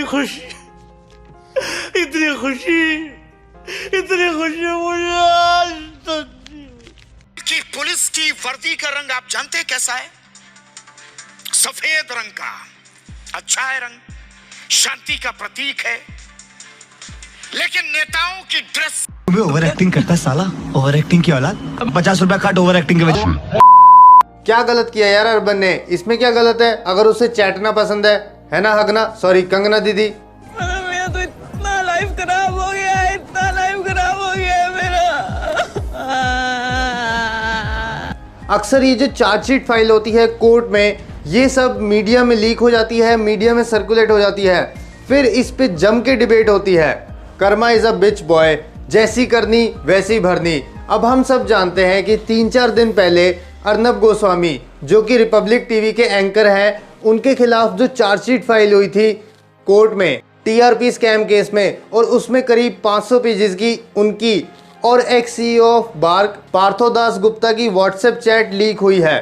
खुशी, इतनी खुशी मुझे आज तक कि पुलिस की वर्दी का रंग आप जानते कैसा है? सफेद रंग का। अच्छा है रंग, शांति का प्रतीक है। लेकिन नेताओं की ड्रेस ओवर एक्टिंग करता है साला, ओवर एक्टिंग की औलाद। 50 रुपया काट ओवर एक्टिंग के वजह से। क्या गलत किया यार अर्बन ने? इसमें क्या गलत है? अगर उसे चैटना पसंद है ना हगना, सॉरी कंगना दीदी। मेरा तो इतना लाइफ खराब हो गया है, इतना लाइफ खराब हो गया है मेरा। अक्सर ये जो चार्जशीट फाइल होती है कोर्ट में, ये सब मीडिया में लीक हो जाती है, मीडिया में सर्कुलेट हो जाती है, फिर इस पे जम के डिबेट होती है। Karma is a bitch boy, जैसी करनी वैसी भरनी। अब हम सब जानते हैं कि 3-4 दिन पहले अर्नब गोस्वामी, जो कि रिपब्लिक टीवी के एंकर हैं, उनके खिलाफ जो चार्जशीट फाइल हुई थी कोर्ट में टीआरपी स्कैम केस में, और उसमें करीब 500 पेजेस की उनकी और ex CEO of BARC Partho Dasgupta की व्हाट्सएप चैट लीक हुई है।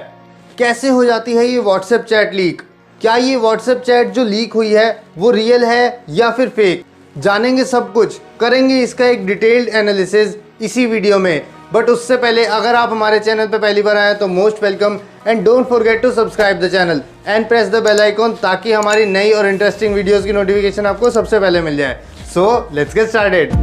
कैसे हो जाती है ये व्हाट्सएप चैट लीक? क्या ये व्हाट्सएप चैट जो लीक हुई है वो रियल है या फिर फेक? जानेंगे सब कुछ, करेंगे इसका एक डिटेल्ड एनालिसिस इसी वीडियो में। बट उससे पहले अगर आप हमारे चैनल पर पहली बार आए तो most welcome, and don't forget to subscribe the channel and press the bell icon, ताकि हमारी नई और इंटरेस्टिंग वीडियोस की नोटिफिकेशन आपको सबसे पहले मिल जाए। So let's get started.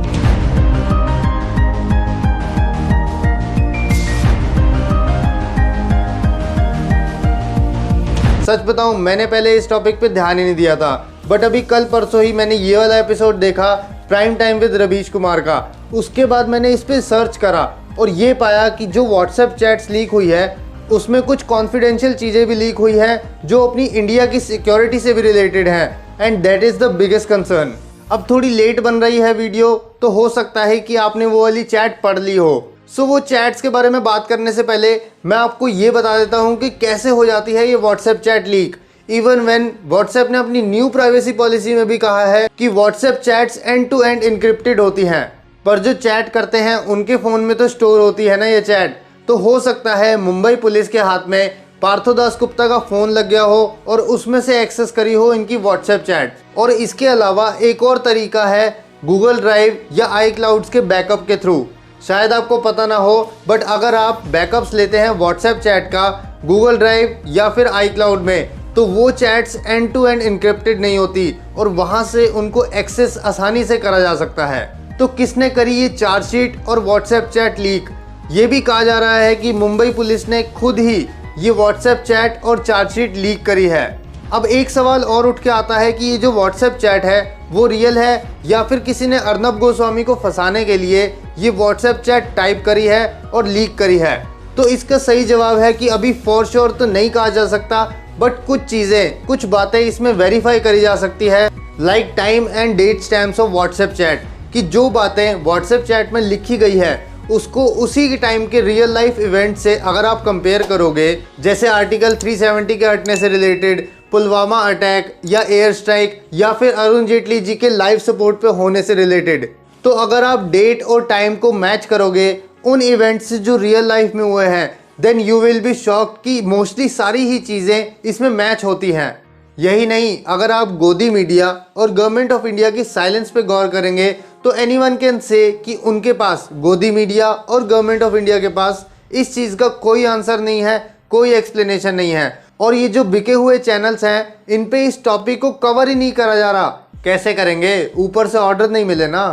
सच बताऊं, मैंने पहले इस टॉपिक पे ध्यान ही नहीं दिया था, बट अभी कल परसों ही मैंने ये वाला एपिसोड देखा prime time with Ravish Kumar का। उसके बाद मैंने इस पे सर्च करा और ये पाया कि जो व्हाट्सएप चैट्स लीक हुई है उसमें कुछ कॉन्फिडेंशियल चीज़ें भी लीक हुई हैं जो अपनी इंडिया की सिक्योरिटी से भी रिलेटेड हैं, and that is the biggest concern. अब थोड़ी लेट बन रही है वीडियो, तो हो सकता है कि आपने वो वाली चैट पढ़ ली हो। सो वो चैट्स के बारे में बात करने से पहले मैं आपको ये बता देता हूँ कि कैसे हो जाती है ये WhatsApp chat leak. Even when WhatsApp ने अपनी न्यू प्राइवेसी पॉलिसी में भी कहा है कि WhatsApp chats end to end encrypted होती हैं, पर जो चैट करते हैं उनके फ़ोन में तो स्टोर होती है ना ये चैट। तो हो सकता है मुंबई पुलिस के हाथ में पार्थोदास गुप्ता का फ़ोन लग गया हो और उसमें से एक्सेस करी हो इनकी व्हाट्सएप चैट। और इसके अलावा एक और तरीका है गूगल ड्राइव या आई क्लाउड्स के बैकअप के थ्रू। शायद आपको पता ना हो, बट अगर आप बैकअप्स लेते हैं व्हाट्सएप चैट का गूगल ड्राइव या फिर आई क्लाउड में, तो वो chats end to end encrypted नहीं होती और वहाँ से उनको एक्सेस आसानी से करा जा सकता है। तो किसने करी ये चार्जशीट और व्हाट्सएप चैट लीक? ये भी कहा जा रहा है कि मुंबई पुलिस ने खुद ही ये व्हाट्सएप चैट और चार्जशीट लीक करी है। अब एक सवाल और उठ के आता है कि ये जो व्हाट्सएप चैट है वो रियल है या फिर किसी ने अर्नब गोस्वामी को फंसाने के लिए ये व्हाट्सएप चैट टाइप करी है और लीक करी है? तो इसका सही जवाब है कि अभी फॉर श्योर तो नहीं कहा जा सकता, बट कुछ चीज़ें, कुछ बातें इसमें वेरीफाई करी जा सकती है, like time and date stamps of WhatsApp chat, कि जो बातें व्हाट्सएप चैट में लिखी गई है उसको उसी के टाइम के रियल लाइफ इवेंट से अगर आप कंपेयर करोगे, जैसे आर्टिकल 370 के हटने से रिलेटेड, पुलवामा अटैक या एयर स्ट्राइक, या फिर अरुण जेटली जी के लाइव सपोर्ट पे होने से रिलेटेड, तो अगर आप डेट और टाइम को मैच करोगे उन इवेंट्स से जो रियल लाइफ में हुए हैं, then you will be shock कि मोस्टली सारी ही चीज़ें इसमें मैच होती हैं। यही नहीं, अगर आप गोदी मीडिया और गवर्नमेंट ऑफ इंडिया की साइलेंस पे गौर करेंगे तो एनीवन कैन से कि उनके पास, गोदी मीडिया और गवर्नमेंट ऑफ इंडिया के पास, इस चीज़ का कोई आंसर नहीं है, कोई एक्सप्लेनेशन नहीं है। और ये जो बिके हुए चैनल्स हैं इन पे इस टॉपिक को कवर ही नहीं करा जा रहा। कैसे करेंगे? ऊपर से ऑर्डर नहीं मिले ना।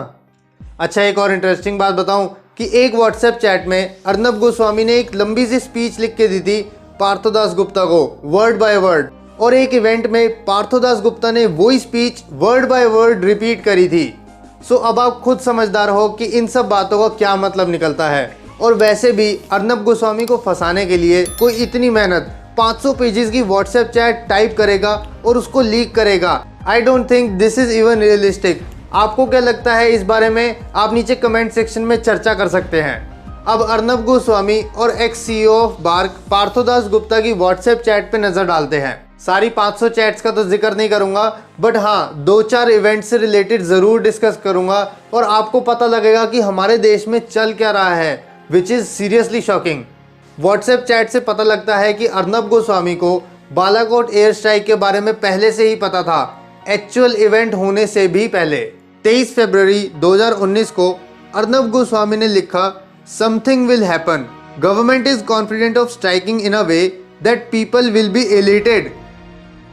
अच्छा, एक और इंटरेस्टिंग बात बताऊं कि एक व्हाट्सएप चैट में अर्नब गोस्वामी ने एक लंबी सी स्पीच लिख के दी थी पार्थोदास गुप्ता को, वर्ड बाय वर्ड, और एक इवेंट में पार्थोदास गुप्ता ने वही speech word by word repeat करी थी। सो अब आप खुद समझदार हो कि इन सब बातों का क्या मतलब निकलता है। और वैसे भी अर्नब गोस्वामी को फंसाने के लिए कोई इतनी मेहनत 500 पेजेस की व्हाट्सएप चैट टाइप करेगा और उसको लीक करेगा? I don't think this is even realistic. आपको क्या लगता है इस बारे में? आप नीचे कमेंट सेक्शन में चर्चा कर सकते हैं। अब अर्नब गोस्वामी और ex CEO of BARC Partho Dasgupta की व्हाट्सएप चैट पे नजर डालते हैं। सारी 500 चैट्स का तो जिक्र नहीं करूंगा, बट हाँ 2-4 इवेंट से रिलेटेड ज़रूर डिस्कस करूंगा और आपको पता लगेगा कि हमारे देश में चल क्या रहा है, which is seriously shocking. WhatsApp chat से पता लगता है कि अर्नब गोस्वामी को बालाकोट एयर स्ट्राइक के बारे में पहले से ही पता था, एक्चुअल इवेंट होने से भी पहले 23 फरवरी 2019 को अर्नब गोस्वामी ने लिखा, something will happen, government is confident of striking in a way that people will be elated,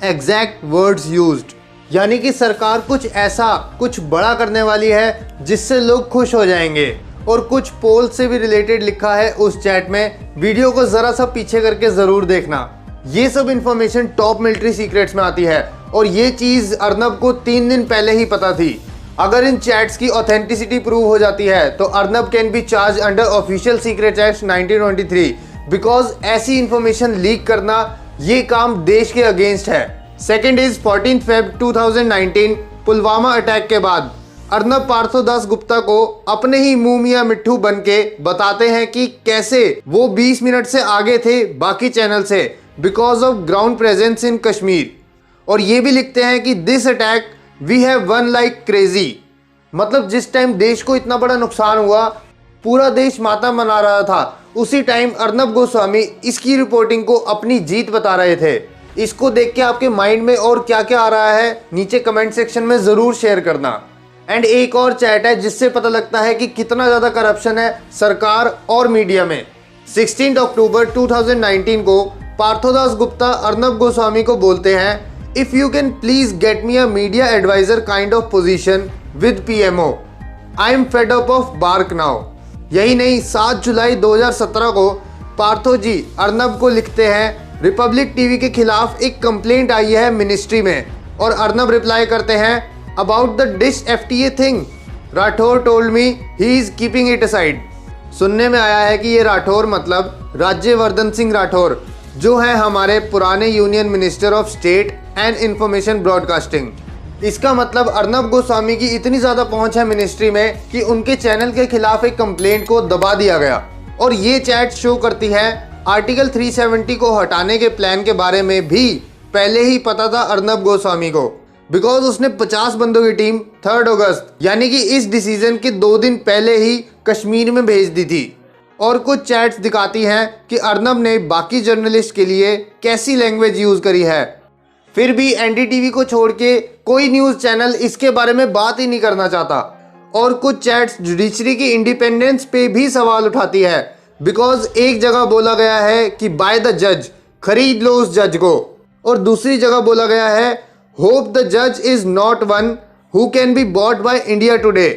exact words used. यानी कि सरकार कुछ ऐसा कुछ बड़ा करने वाली है जिससे लोग खुश हो जाएंगे। और कुछ पोल से भी रिलेटेड लिखा है उस चैट में, वीडियो को जरा सा पीछे करके जरूर देखना। ये सब इंफॉर्मेशन टॉप मिलिट्री सीक्रेट्स में आती है और ये चीज अर्नब को 3 दिन पहले ही पता थी। अगर इन चैट्स की ऑथेंटिसिटी प्रूव हो जाती है तो Arnab can be charge under official secrets act 1923 because ऐसी इंफॉर्मेशन लीक करना ये काम देश के अगेंस्ट है। Second is 14 Feb 2019 Pulwama attack के बाद अर्नब पार्थोदास गुप्ता को अपने ही मुंह मियां मिट्ठू बन के बताते हैं कि कैसे वो 20 मिनट से आगे थे बाकी चैनल से because of ground presence in Kashmir. और ये भी लिखते हैं कि this attack we have won like crazy, मतलब जिस टाइम देश को इतना बड़ा नुकसान हुआ पूरा देश मातम मना रहा था, उसी टाइम अर्नब गोस्वामी इसकी रिपोर्टिंग को अपनी जीत बता रहे थे। इसको देख के आपके माइंड में और क्या क्या आ रहा है नीचे कमेंट सेक्शन में जरूर शेयर करना। एंड एक और चैट है जिससे पता लगता है कि कितना ज्यादा करप्शन है सरकार और मीडिया में। 16 अक्टूबर 2019 को पार्थोदास गुप्ता अर्नब गोस्वामी को बोलते हैं, if you can please get me a media adviser kind of position with PMO, I am fed up of BARC now. यही नहीं, 7 जुलाई 2017 को पार्थो जी अर्नब को लिखते हैं, रिपब्लिक टीवी के खिलाफ एक कंप्लेंट आई है मिनिस्ट्री में। और अर्नब रिप्लाई करते हैं, about the dish FTA thing, Rathore told me he is keeping it aside. सुनने में आया है कि ये राठौर मतलब राज्यवर्धन सिंह राठौर जो है हमारे पुराने union minister of state and information broadcasting. इसका मतलब अर्नब गोस्वामी की इतनी ज़्यादा पहुंच है मिनिस्ट्री में कि उनके चैनल के खिलाफ एक कंप्लेंट को दबा दिया गया। और ये चैट शो करती है आर्टिकल 370 को हटाने के प्लान के बारे में भी पहले ही पता था अर्नब गोस्वामी को, बिकॉज उसने 50 बंदों की टीम 3 अगस्त यानी कि इस डिसीजन के 2 दिन पहले ही कश्मीर में भेज दी थी। और कुछ चैट्स दिखाती हैं कि अर्नब ने बाकी जर्नलिस्ट के लिए कैसी लैंग्वेज यूज करी है। फिर भी NDTV को छोड़ के कोई न्यूज चैनल इसके बारे में बात ही नहीं करना चाहता। और कुछ चैट्स जुडिशरी की इंडिपेंडेंस पे भी सवाल उठाती है, बिकॉज एक जगह बोला गया है कि बाय द जज, खरीद लो उस जज को, और दूसरी जगह बोला गया है होप द जज is not one who can be bought by India today.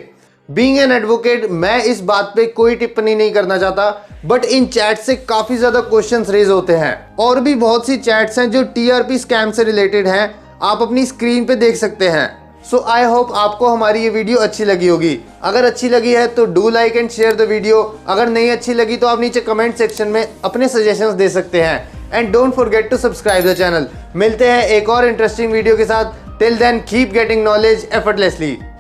Being an advocate मैं इस बात पे कोई टिप्पणी नहीं करना चाहता, बट इन चैट से काफी ज्यादा क्वेश्चंस रेज होते हैं। और भी बहुत सी चैट्स हैं जो TRP स्कैम से रिलेटेड हैं, आप अपनी स्क्रीन पे देख सकते हैं। सो आई होप आपको हमारी ये वीडियो अच्छी लगी होगी। अगर अच्छी लगी है तो do like and share the video. अगर नहीं अच्छी लगी तो आप नीचे कमेंट सेक्शन में अपने सजेशंस दे सकते हैं। And don't forget to subscribe the channel. मिलते हैं एक और इंटरेस्टिंग वीडियो के साथ। Till then keep getting knowledge effortlessly.